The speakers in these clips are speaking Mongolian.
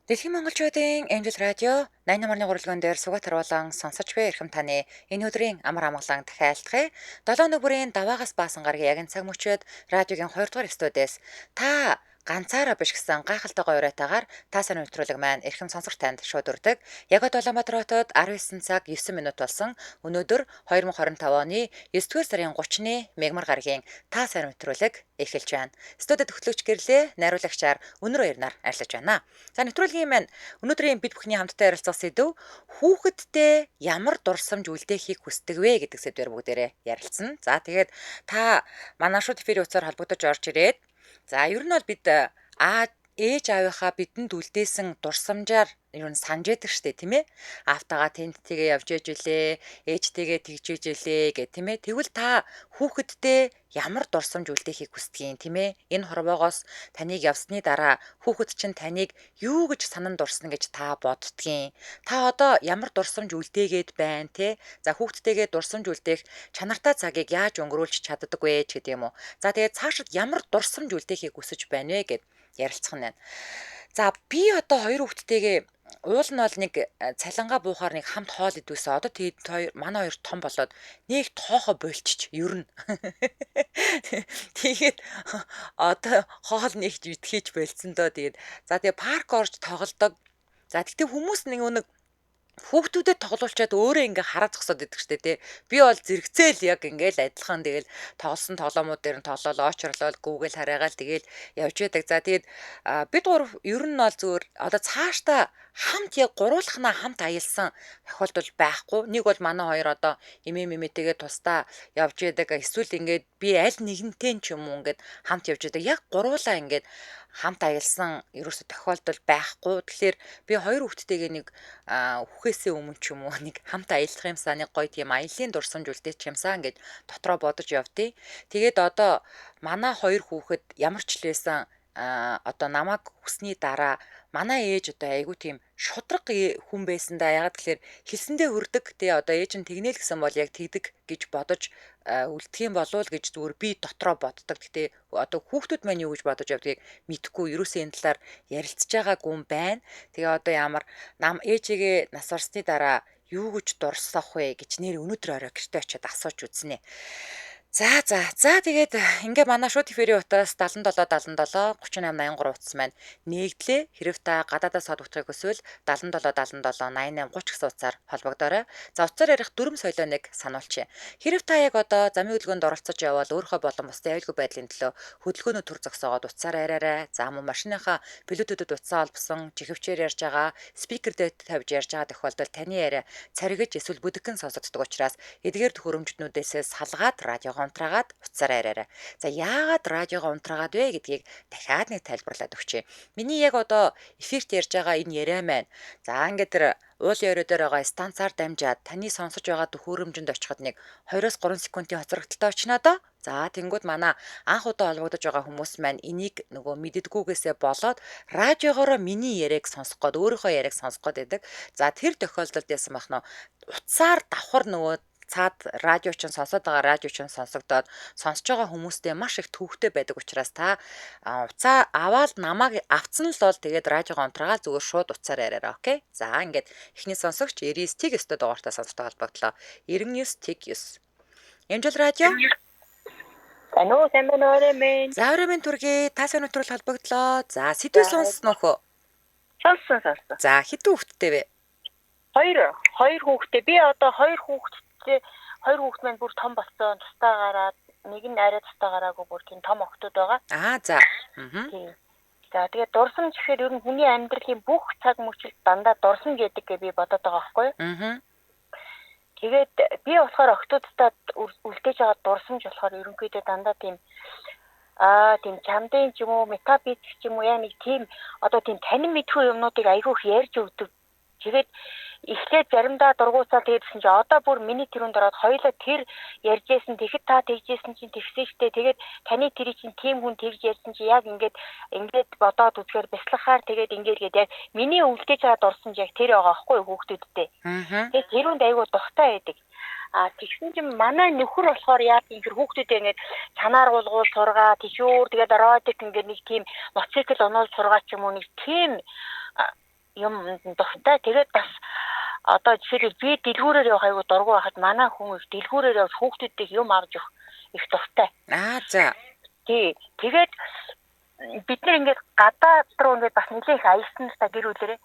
Дэлхийн монголчуудын Эмжил радио 88-ны гурван дээр сугат харуулан сонсож буй эрхэм таны энэ өдрийн амар амгалан дахиалтгая. 7 өнөө бүрийн даваагаас баасан гарагийн яг цаг мөчид радиогийн 2 дугаар студиэс та ганцаараа биш гэсэн гайхалтай гоё уриатаагаар та сайн нэвтрүүлэг маань эрхэм сонсогч танд шууд өрдөг. Яг Улаанбаатар хотод 19 цаг 9 минут болсон өнөөдөр 2025 оны 9-р сарын 30-ны мегмар гарагийн та сайн нэвтрүүлэг эхэлж байна. Студид хөтлөгч гэрлээ найруулагчаар өнөр баярнаар ажиллаж байна. За нэвтрүүлгийн маань өнөөдрийн бид бүхний хамтдаа ярилцах сэдв хүүхэдтэй ямар дурсамж үлдээхийг хүсдэг вэ гэдэг сэдвээр бүгдээрээ ярилцсан. За тэгээд та манай шууд эфирийн утсаар холбогдож орж ирээд за ер нь бол бид ээж аавынхаа бидэнд үлдээсэн дурсамжаар ер нь санаж яддаг штэ тийм ээ. Аавтайгаа тенттэйгээ явж ээж үлээ, ээжтэйгээ тэгж ээж үлээ гэх тийм ээ. Тэгвэл та хүүхэдтэй ямар дурсамж үлдээхийг хүсдгийг тийм ээ. Энэ хорвоогоос таныг явсны дараа хүүхэд чинь таныг юу гэж санан дурсна гэж та боддгийн. Та одоо ямар дурсамж үлдээгээд байна те. За хүүхдтэйгээ дурсамж үлдээх чанартай цагийг яаж өнгөрүүлж чаддаг вэ ч гэдэг юм уу. За тэгээд цаашид ямар дурсамж үлдээхийг хүсэж байна вэ гэд ярилцах нь байна. За би одоо хоёр хүүхдтэйгээ уул нь бол нэг цалингаа буухаар нэг хамт хоол идвэсэн. Одоо тэгээд хоёр манай хоёр том болоод нэг тоохо болчих ер нь. Тэгээд одоо хоол нэгж идэхийч болцсон доо тэгээд за тэгээд парк орж тоглодог. За тэгтээ хүмүүс нэг хүүхдүүдэд тоглуулчаад өөрөө ингээ хараад зогсоод идэг штэ тий. Би бол зэрэгцээл яг ингээл адилхан тэгэл тоглосон тоглоомууд дээр нь тоглоол очрлол гүүгээл хараагаал тэгэл явж яадаг. За тэгээд бид гурав ер нь бол зүгээр одоо цаашдаа хамт яг гуруулахнаа хамт аялсан тохиолдол байхгүй. Нэг бол манай хоёр одоо эмээтэйгээ тусдаа явж яадаг. Эсвэл ингээд би аль нэгнтэй ч юм уу ингээд хамт явж яадаг. Яг гуруулаа ингээд хамт аялсан ерөөсө тохиолдол байхгүй. Тэгэхээр би хоёр хүүхдтэйгээ нэг үхээсээ өмнө ч юм уу нэг хамт аялах юмсаа нэг гоё тийм аяллийн дурсамж үлдээчих юмсаа ингээд дотроо бодож явдیں۔ Тэгээд одоо манай хоёр хүүхэд ямар ч л байсан одоо намайг хүсний дараа манай ээж одоо айгүй тийм шудраг хүн байсан да. Ягаад гэхээр хэлсэндээ хүрдэг тий одоо ээж нь тэгнэ л гэсэн бол яг тэгдэг гэж бодож үлдэх юм болов гэж зүгээр би дотроо боддог. Гэтэ одоо хүүхдүүд маань юу гэж бодож явдгийг мэдэхгүй ерөөсөө энэ талаар ярилцж байгаагүй юм байна. Тэгээ одоо ямар ээжигээ нас орсны дараа юу гэж дурсах вэ гэж нэр өнөөдөр орой гэртээ очиод асууж үзнэ. За тэгээд ингээ манай шууд эфирийн утаас 77 77 38 83 утас маань нэгдлээ. Хэрэг та гадаадаас холбогдохыг хүсвэл 77 77 88 30 гэсэн утсаар холбогдоорой. За утсаар ярих дүрм солионыг сануулчих. Хэрэг та яг одоо замын хөдөлгөөнд оролцож явбал өөрийнхөө болон бусдын аюулгүй байдлын төлөө хөдөлгөөний төр зогсоогоод утсаар яриарай. За мөн машиныхаа пилотүүдэд утсаа олбсон чихвчээр ярьж байгаа, спикер дээр тавьж ярьж байгаа тохиолдолд таны яриа царигж эсвэл бүдэгхэн сонсогддог учраас эдгээр төхөөрөмжнүүдээс салгаад радиогоо унтраагаад утсаараа яриарай. За яагаад радиогоо унтраагаад вэ гэдгийг дахиад нэг тайлбарлаад өгчээ. Миний яг одоо эфирт ярьж байгаа энэ яриа маань за ингээд тэр уулын өрөө дээр байгаа станцаар дамжаад таны сонсож байгаа төхөөрөмжөнд очиход нэг 2-3 секундын хоцрогдолтой очно доо. За тэнгууд манай анх удаа холбогдож байгаа хүмүүс маань энийг нөгөө мэддэггүйгээсээ болоод радиогоороо миний яриаг сонсох гээд өөрийнхөө яриаг сонсох гээд байдаг. За тэр тохиолдолд яасан бах нь утсаар давхар нөгөө цаад радио ч сонсоод байгаа радио ч сонсогдоод сонсож байгаа хүмүүстэй маш их төвхтэй байдаг учраас та уцаа аваад намайг авцсан л бол тэгээд радиогоо унтраагаа зүгээр шууд утсаар яриараа окей. За ингээд эхний сонсогч 99 тэг 9 дугаартай сонсогтой холбогдлоо. 99 тэг 9. Эмжил радио. Ануу сайн байна уу мэн. За өрөөмийн түргээ та сайн өдрөл холбогдлоо. За сэдвээ сонссноо хөө. Сонссон. За хэдэн хүүхэдтэй вэ? Хоёр хүүхэдтэй. Би одоо хоёр хүүхэд маань бүр том болсон. Тустаа гараад нэг нь арай тустаа гараагүй бүр тийм том охтууд байгаа. За. За тэгээд дурсамж гэхээр ер нь хүний амьдралын бүх цаг мөчид дандаа дурсамж гэдэг би бодоод байгаа байхгүй юу? Тэгээд би болохоор охтуудтай үлдээж байгаа дурсамж болохоор ерөнхийдөө дандаа тийм чамдын ч юм уу метабит ч юм уу яа нэг тийм одоо тийм танин мэдхүү юмнуудыг айгүйх ярьж өгдөг. Тэгээд эхлээд заримдаа дургуутсаа тэгээдсэн чи одоо бүр миний тэрүүнд ороод хоёлаа тэр ярьжсэн тэгэхэд та тэгжсэн чинь тэгсэн штэ тэгээд таны тэрий чинь тийм хүн тэгж ярьсан чи яг ингээд бодоод үзэхээр бяцлахаар тэгээд ингээд яг миний үлдээж байгаа дурсамж яг тэр байгаа байхгүй хүүхдүүдтэй. Тэгээд тэрүүнд айгүй духтай байдаг. Тэгсэн чинь манай нөхөр болохоор яг ингэр хүүхдүүдээ ингээд чанаар гулгуул сургаа тийшүүр тэгээд радик ингээд нэг тийм моцикл оноол сургаа ч юм уу нэг тийм юм дуртай. Тэгээд бас одоо жишээлбэл би дэлгүүрээр явах айгу дургу байхад манай хүн их дэлгүүрээр явж хүүхдүүдтэй юм авч явах их дуртай. За. Тий. Тэгээд бид нар ингээд гадаад руу ингээд бас нэлээх аялсан л та гэр бүлэрээ.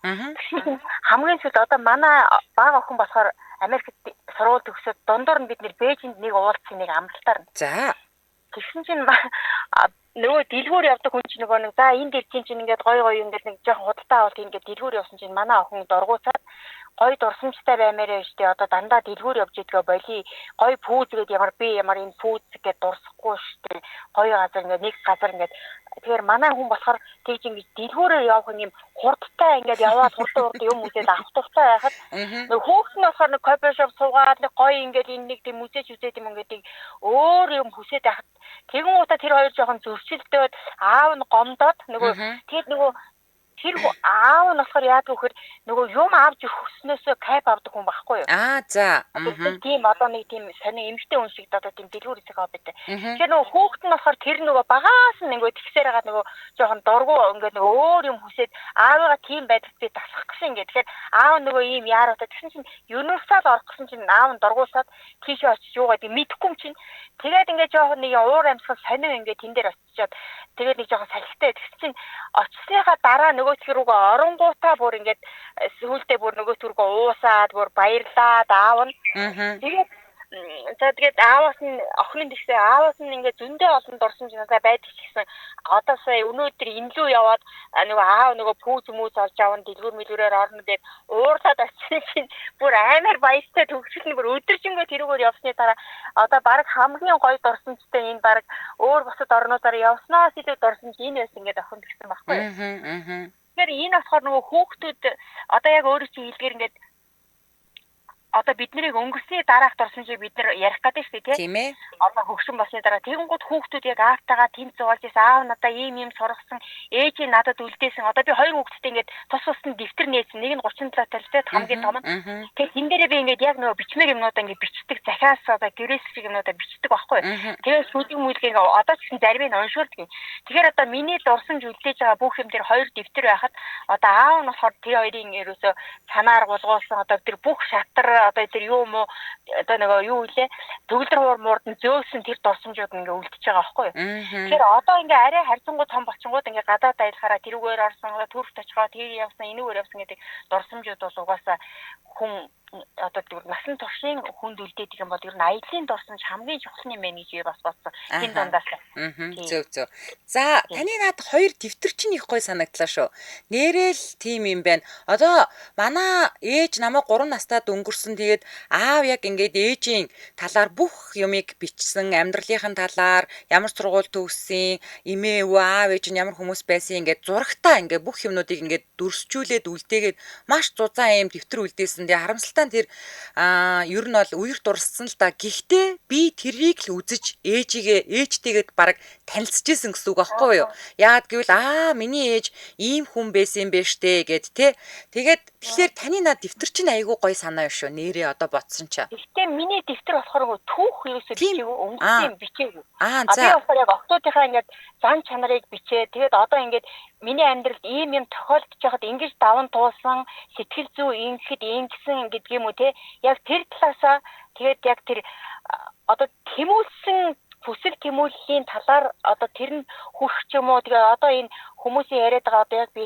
Хамгийн сүүлд одоо манай бага охин болохоор Америкт сургууль төгсөөд дундуур нь бид нэр Бээжинд нэг уулзсан нэг амралтаар. За. Тэгсэн чинь нөгөө дэлгүүр явдаг хүн чинь нөгөө нэг за энэ дэлхийн чинь ингээд гой ингээд нэг жоохон худалдаа авалт ингээд дэлгүүр явсан чинь манай охин дургуцаад гой дурсамжтай баймаарэ штэ одоо дандаа дэлгүүр явж идгээ боли гой пүүз гээд ямар энэ пүүз гээд дурсахгүй штэ гой газар ингээд нэг газар ингээд тэгэхээр манай хүн болохоор тэгж ингээд дэлгүүрээр явах юм хурдтай ингээд яваад хурд юм үзээд авах туфтай байхад нөгөө хүүхэд нь болохоор нэг кофе шоп суугаад нэг гой ингээд энэ нэг тийм үзэж үзээд юм ингээд өөр юм хүсээд байхад тэгэн удаа тэр хоёр жоохон зөрчилдөөд аав нь гомдоод нөгөө тэгэд нөгөө тэр аав нь болохоор яадаг вөхөр нөгөө юм авч өгснөөсөө кайп авдаг хүн байхгүй юу? За. Тийм одоо нэг тийм сони эмгтэй хүн шиг одоо тийм дэлгүүр хэсэг аваад байдаг. Тэгэхээр нөгөө хүүхэд нь болохоор тэр нөгөө багаас нь ингээд тэгсээр хагаад нөгөө жоохон дургу ингээд нөгөө өөр юм хүсээд аавыгаа тийм байдалд би тасах гэсэн ингээд. Тэгэхээр аав нөгөө ийм яаруутай тэгсэн чинь юниверсал орох гэсэн чинь аав нь дургуусаад тийшээ очиж юугаад мэдэхгүй юм чинь. Тэгээд ингээд жоохон нэг уур амьсгал сонин ингээд тэн дээр очичоод тэгээд нэг жоохон салхитай тэгсэн чинь очисныхаа дараа нөгөөт рүүгээ оронгуудаа бүр ингээд сүүлдээ бүр нөгөөт рүүгээ уусаад бүр баярлаад аав нь тэгээд тэгээд ааваас нь охин тэгсээ ааваас нь ингээд зөндөө олон дурсамж надад байдаг гэсэн одоо сая өнөөдөр инлүү яваад нөгөө аав нөгөө пүүз мүүз олж аван дэлгүүр мэлгүүрээр орно гэд уурлаад очиж чинь бүр амар баяртай төгсгөл нь бүр өдөржингөө тэрүүгээр явсны дараа одоо баг хамгийн гоё дурсамжтай энэ баг өөр бусад орнуудаар явснаас илүү дурсамж энэ байсан ингээд охин тэгсэн байхгүй юу. Тэгэхээр энэ болохоор нөгөө хүүхдүүд одоо яг өөрөө чи хэлгээр ингээд одоо биднийг өнгөрсний дараах дурсамжийг бид нар ярих гэдэг шүү дээ тийм ээ. Одоо хөгшин болсны дараа тэгэнгүүт хүүхдүүд яг аавтайгаа тэнд зугаалж ирсэн аав надаа ийм сургасан ээж нь надад үлдээсэн одоо би хоёр хүүхдтэй ингээд тус тусны дэвтэр нээсэн нэг нь 37 талтай хамгийн том нь тэгээд энэ дээрээ би ингээд яг нөгөө бичмээр юмнуудаа ингээд бичдэг захиас одоо гэрээс шиг юмнуудаа бичдэг байхгүй тэгээд сүүлийн мүлгийг одоо ч гэсэн зарим нь уншуулдаг тэгэхээр одоо миний дурсамж үлдээж байгаа бүх юм дээр хоёр дэвтэр байхад одоо аав нь болохоор тэр хоёрын ерөөсө санаар гулгуулсан одоо тэр бүх шатар одоо тэр юм уу одоо нөгөө юу илээ төгөлдөр муурд нь зөөсөн тэр дурсамжууд ингээ үлдчихэж байгаа байхгүй юу. Тэгэхээр одоо ингээ арай харьцангуй том болчингууд ингээ гадаад аялахаараа тэрүүгээр орсон төрөлт очихоо тэр явсан энүүгээр явсан гэдэг дурсамжууд бол угаасаа хүн одоо тэр насан туршийн хүнд үлдээдэг юм бол ер нь аялын дурсамж хамгийн чухал юм байна гэж би бас бодсон. Тэн дундаас. Зөв. За таны над хоёр дэвтэр чинь их гоё санагдлаа шүү. Нэрэл тийм юм байна. Одоо манай ээж намайг 3 настайд өнгөрсөн. Тэгээд аав яг ингээд ээжийн талаар бүх юмыг бичсэн, амьдралынхаа талаар ямар сургууль төгссөн, эмээ өвөө аав ээж нь ямар хүмүүс байсан ингээд зурагтаа ингээд бүх юмнуудыг ингээд дүрсчүүлээд үлдээгээд маш зузаан юм дэвтэр үлдээсэн. Тэгээ харамсалтай тэр ер нь бол үер дурссан л да. Гэхдээ би тэрийг л үзэж ээжтэйгээд баг танилцчихсэн гэсэн үг байхгүй юу? Яагаад гэвэл миний ээж ийм хүн байсан юм бэ штэ гэд тэ. Тэгэхээр таны над дэвтэр чинь айгүй гоё санаа шүү. Нэрээ одоо бодсон чаа. Гэхдээ миний дэвтэр болохоор түүх юусоо бичээгүй өнгөсөн бичээгүй. За. Би болохоор яг октоодынхаа ингээд зан чанарыг бичээ. Тэгээд одоо ингээд миний амьдралд ийм юм тохиолдож байхад ингэж даван туулсан сэтгэл зүй ингэхэд ингэсэн гэдэг юм уу те. Яг тэр талаасаа тэгээд яг тэр одоо тэмүүлсэн хүсэл тэмүүллийн талаар одоо тэр нь хүрч юм уу тэгээ одоо энэ хүмүүсийн яриад байгаа одоо яг би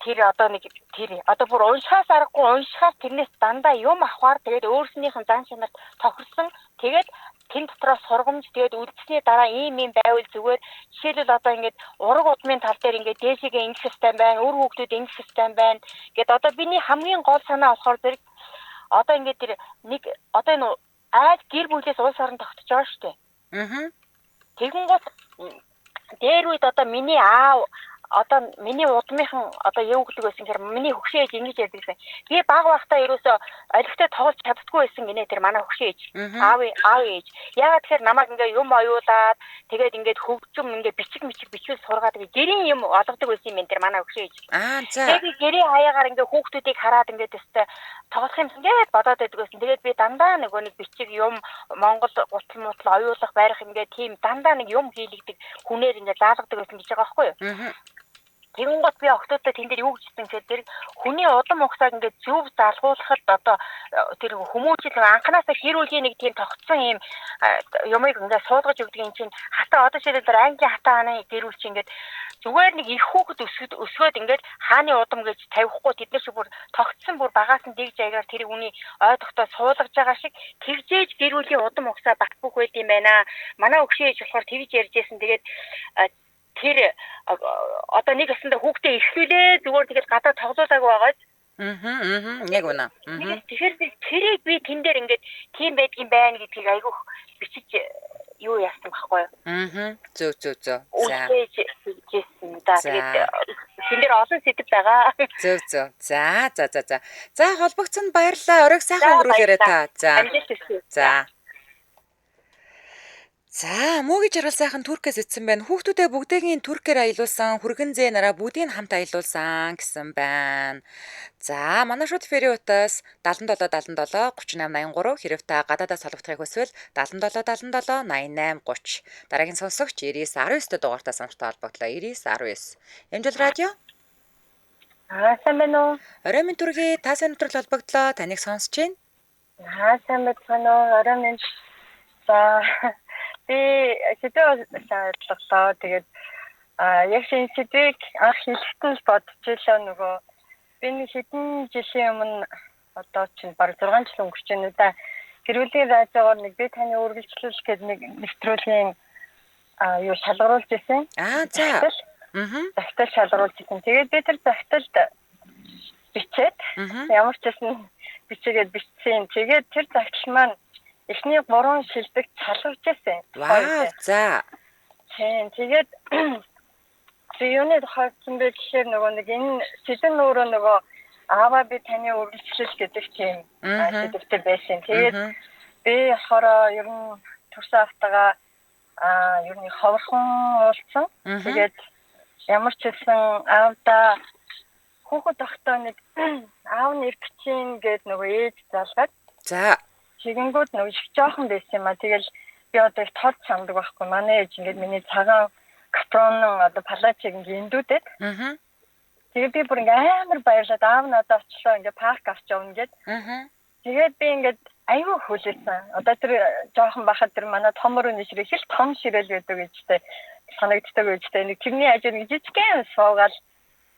тэр одоо нэг тэр одоо бүр уншихаас тэрнээс дандаа юм авахар тэгээд өөрснийх нь зан чанарт тохирсон тэгээд тэн дотроос сургамж тэгээд үлдсэний дараа ийм байвал зүгээр жишээлбэл одоо ингээд ураг удмын тал дээр ингээд дээшээгээ ингэх хэвээр байна өөр хүүхдүүд ингэх хэвээр байна гэд одоо биний хамгийн гол санаа болохоор зэрэг одоо ингээд тэр нэг одоо энэ айд гэр бүлээс улс орон тогтож байгаа шүү дээ. Тэгэн гол дээр үед одоо миний аав одоо миний удмынхан одоо юу гэдэг байсан гэхээр миний хөгшин ээж ингэж ярьдаг гэсэн. Би баг байхдаа ерөөсөө олигтой тоглож чаддгүй байсан гинэ тэр манай хөгшин ээж. Аав ээж. Яагаад тэгэхээр намайг ингээ юм оюулаад тэгээд ингээд хөгжим ингээ бичвэл сургаад ингээ гэрийн юм олгодог байсан юм энэ тэр манай хөгшин ээж. За. Тэгээд гэрийн хаягаар ингээ хүүхдүүдийг хараад ингээ төстэй тоглох юм ингээд бодоод байдаг байсан. Тэгээд би дандаа нөгөө нэг бичиг юм Монгол гутал мутал оюулах байрах ингээ тийм дандаа нэг юм хийлэгдэг хүнээр ингээ заалгадаг байсан гэж байгаа байхгүй юу? Тэгэн гот би октодоо тэн дээр юу гэжсэн гэхээр тэр хүний удам угсааг ингээд зөв залгуулахад одоо тэр хүмүүжил анханасаа хэрүүлийн нэг тийм тогтсон юм юмыг ингээд суулгаж өгдөг юм чинь хатаа одоо шийдэл ангийн хатаа хааны гэрүүл чинь ингээд зүгээр нэг их хүүхэд өсгөөд ингээд хааны удам гэж тавихгүй тэд нар шиг бүр тогтсон бүр багаас нь дэгж аягаар тэр үний ой тогтоо суулгаж байгаа шиг тэгжээж гэрүүлийн удам угсаа батбах байд юм байна. Манай өгшөөж болохоор тэгж ярьжсэн. Тэгээд тэр одоо нэг өсөндө хүүхдээ ихлүүлээ зүгээр тэгэл гадаа тоглоулаагүй байгаа. Яг үнэ. Тэгэхээр тэрийг би тэн дээр ингээд тийм байдгийн байна гэдгийг айгүйх бичиж юу яасан байхгүй юу? Зөв. За. Үгээж хийжсэн да. Тэгээд тэн дээр олон сэдв байгаа. Зөв. За холбогдсонд баярлалаа. Оройг сайхан өнгөрүүлээрэй та. За. За, мөөгийн жаргал сайхан Туркээс ицсэн байна. Хүүхдүүдээ бүгдээгийн Туркээр аялуулсан, хүргэн зээ нараа бүгдийг хамт аялуулсан гэсэн байна. За, манай шууд фэри утас 77 77 38 83 хэрэг та гадаадаас холбогдохыг хүсвэл 77 77 88 30. Дараагийн сонсогч 99 19 дугаартаа сонирхтой холбогдлоо. 99 19. Эмжил радио. Сайн байна уу? Орой минь түргий та сайн өдрөл холбогдлоо. Таныг сонсож байна. Сайн байна уу? Орой минь. За би хэдэн саядлаа тэгээд яг шинэ сэдвийг анх хэлэхдээ л бодож илаа нөгөө би нэг хэдэн жилийн өмнө одоо чинь бараг 6 жил өнгөрч байна уу да. Гэрүүлийн радиогоор нэг би таны үргэлжлүүлэх гэдэг нэг нэвтрүүлгийн юу шалгаруулж ирсэн. За. Захтал шалгаруулж ирсэн. Тэгээд би тэр захталд бичээд ямар ч байсан бичээгээд бичсэн. Тэгээд тэр захтал маань эхний 3 шилдэг цалгаж ирсэн. Вау, за. Тэгээд юуны хавцсан бэ гэхээр нөгөө нэг энэ сэдэн өөрөө нөгөө аава би таны үргэлжлэл гэдэг тийм сэдвтэй байсан. Тэгээд би хороо ер нь төрсөн автагаа ер нь ховорхон уулцсан. Тэгээд ямар ч хэлсэн аавда хүүхэд тогтоо нэг аав нэрвчин гээд нөгөө ээж залгаад. За. Тэгэнгүүт нөгөө их жоохон байсан юм а. Тэгэл би одоо их тод сандаг байхгүй. Манай ээж ингээд миний цагаан капрон одоо палачиг ингээд эндүүдэд. Тэгээд би бүр ингээд амар баярлаад аав надад очлоо ингээд парк авч явна гэд. Тэгээд би ингээд аюу хүлээсэн. Одоо тэр жоохон бахад тэр манай том өрөөний ширээ хэл том ширээл байдаг гэжтэй санагддаг гэжтэй. Нэг тэрний хажууд нэг жижигхэн суугаал.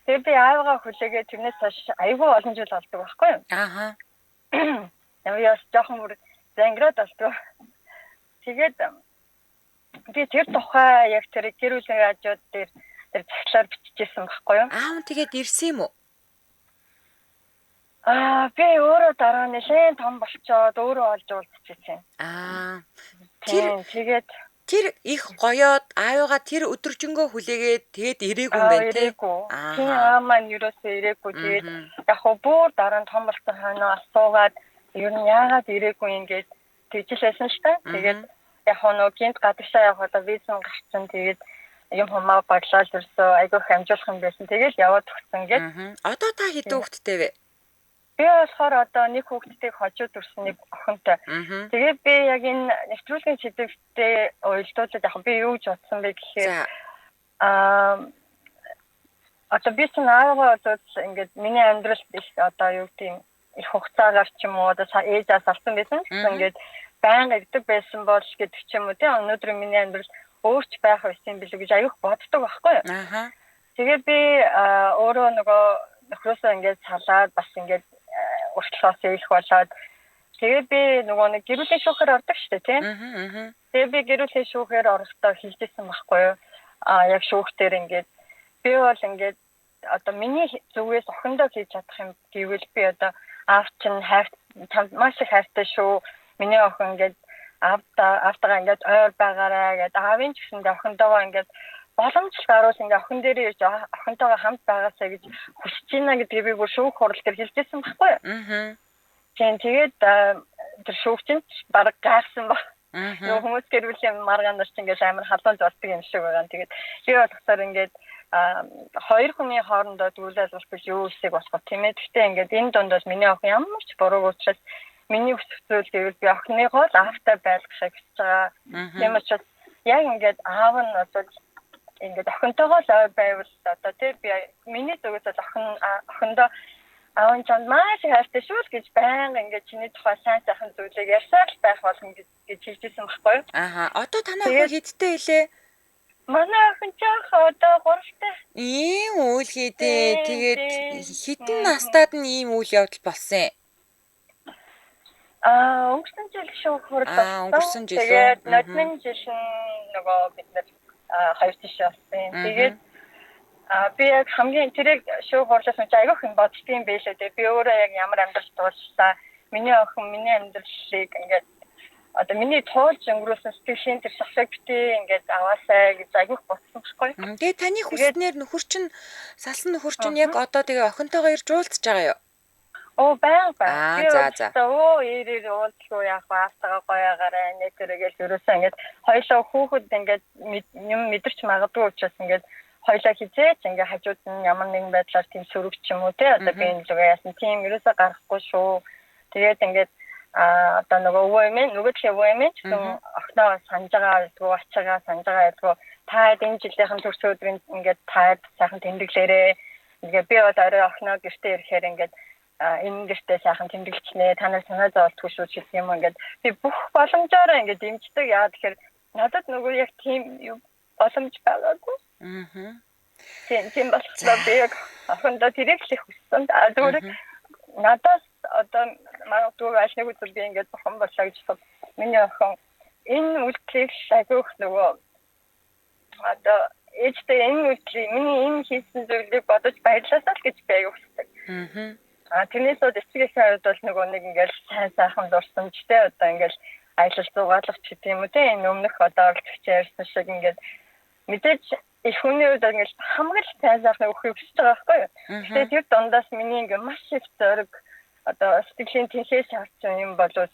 Тэгээд би аавгаа хүлээгээд тэрнээс хойш аюу олон жил болдог байхгүй юу? Яа жоохон бүр зангираад болтгоо. Тэгээд би тэр тухай яг тэр гэрүүлийн радиод дээр тэр цаглаар бичижсэн байхгүй юу? Тэгээд ирсэн юм уу? Би өөрөө дараа нэлээд том болчоод өөрөө олж уулзчихсан. Тэгээд тэр их гоёод аавыгаа тэр өдөржингөө хүлээгээд тэгээд ирээгүй юм байна тий. Тийм маань юусоо ирээгүй. Тэгээд яг хөө бүр дараа нь том болсон хойно асуугаад ер нь яагаад ирээгүй ингээд тэгжлээсэн шүү дээ. Тэгээд яг хоо гинт гадагшаа явах одоо визэн гарцсан. Тэгээд юм хумаа баглаад ерсөө айгүй хамжуулах юм байсан. Тэгээд яваад өгсөн гээд. Одоо та хэдэн хүүхэдтэй вэ? Би болохоор одоо нэг хүүхэдтэйг хожууд өрсөн нэг охинтой. Тэгээд би яг энэ нэвтрүүлгийн сэдвтэй уялдуулаад яг би юу гэж бодсон бэ гэхээр одоо би ч наагаа одоо ингээд миний амьдралд их одоо юу гэдэг их хугацаагаар ч юм уу одоо ээжээс авсан байсан. Ингээд байнга ирдэг байсан бол гэдэг ч юм уу тий. Өнөөдөр миний амьдрал өөрч байх байсан билүү гэж аюух боддог байхгүй юу? Тэгээд би өөрөө нөгөө нөхрөөсөө ингээд салаад бас ингээд уртлоос их болоод тэгээд би нөгөө нэг гэрүүлийн шүүхээр ордог шүү дээ тий. Тэгээд би гэрүүлийн шүүхээр орохдоо хэлжсэн байхгүй юу? Яг шүүхтэр ингээд би бол ингээд одоо миний зүгээс охиндоо хийж чадах юм гэвэл би одоо аав чинь маш их хайртай шүү. Миний охин ингээд аавтайгаа ингээд ойр байгаарай гэдэг аавын ч гэсэндээ охиндоо ингээд боломж гаруул ингээ охин дээр ирж охинтойгоо хамт байгаасаа гэж хүсэж байна гэдгийг би бүр шүүх хурал дээр хэлжсэн байхгүй юу? Тэгээд тэр шүүгчин бараг гайхсан баг. Нөгөө хүмүүс гэрүүлийн маргаанаас ч ингээ амар халуун золдог юм шиг байгаа. Тэгээд би бодохоор ингээ хоёр хүний хоорондоо дүүлэлбэх гэж юу хэсэг болох тийм ээ. Гэхдээ ингээ энэ дунд бол миний охин ямар ч буруу учраас миний өсвөл гэвэл би охиныгоо л аавтай байлгахыг хүсэж байгаа. Тийм учраас яг ингээ аав нь бол ингээд охинтойгоо л ойр байвал одоо тий би миний зүгээс бол охиндоо аав нь чамд маш их хайртай шүү л гэж байнга ингээд чиний тухай сайн сайхан зүйлийг ярьсаар л байх болно гэж хэлжсэн байхгүй юу? Ааха. Одоо танаа охин хэдтэй илээ? Манай охин жоох одоо 3-тай. Ийм үйл хийдэ. Тэгээд хитэн настад нь ийм үйл явдал болсон юм. Өнгөрсөн жил шүү хурд өнгөрсөн жил. Тэгээд нодмын жил нөгөө бид нар хоёр тийш болсон. Тэгээд би яг хамгийн тэрийг шүү хурласан чи айгүйх юм боддtiin байлээ дээ. Би өөрөө яг ямар амьдрал туулсан. Миний охин миний амьдралыг ингээд одоо миний туулж өнгөрүүлсэн сэтгэлийн тэр шахлаг битээ ингээд аваасаа гэж айгүйх бодсон байхгүй. Тэгээ таны хүснээр нөхөр чинь салсан нөхөр чинь яг одоо тэгээ охинтойгоо ирж уулзж байгаа юу? Байнга. За. Ирээр уулзлаа яах вэ? Астага гоёгаараа нэтэргээл ерөөсөө ингээд хоёлоо хүүхэд ингээд юм мэдэрч магадгүй учраас ингээд хоёлаа хизээч ингээд хажууд нь ямар нэгэн байдлаар тийм сөрөг ч юм уу те одоо би энэ лугаа яасан тийм ерөөсөө гарахгүй шүү. Тэгээд ингээд одоо нөгөө өвөөмэн ч гэсэн охиноо санаж байгаа байдгүй ачаагаа санаж байгаа байдгүй та энэ жилийнхэн төрс өдрийн ингээд та сайхан тэмдэглээрээ ингээд би бол орой охиноо гэртээ ирэхээр ингээд энэ гэртээ сайхан тэмдэглэчнэ та нар санаа зовлтгүй шүү гэх юм ингээд би бүх боломжоор ингээд дэмждэг яа тэгэхээр надад нөгөө яг тийм боломж байгаагүй. Тийм болохоор би яг охиндоо тэрийг л их хүссэн. Зүгээр надаас одоо магадгүй ашиг үзэл би ингээд бохон болоо гэж бод. Миний охин энэ үйлчлийг агиух нөгөө одоо ээжтэй энэ үйлчлийг миний энэ хийсэн зүйлийг бодож баярлалаа л гэж би аяг хүсдэг. Тэрнээс бол эцгийн сайд бол нөгөө нэг ингээл сайн сайхан дурсамжтай одоо ингээл аялал зугаалгач гэдэг юм уу те энэ өмнөх одоо оролцогч ярьсан шиг ингээд мэдээж их хүний үед ингээл хамгийн сайн сайхан өгөхийг хүсэж байгаа байхгүй юу. Тэгээд тэр дундаас миний ингээд маш их зориг одоо сэтгэлийн тэнхээс харсан юм болов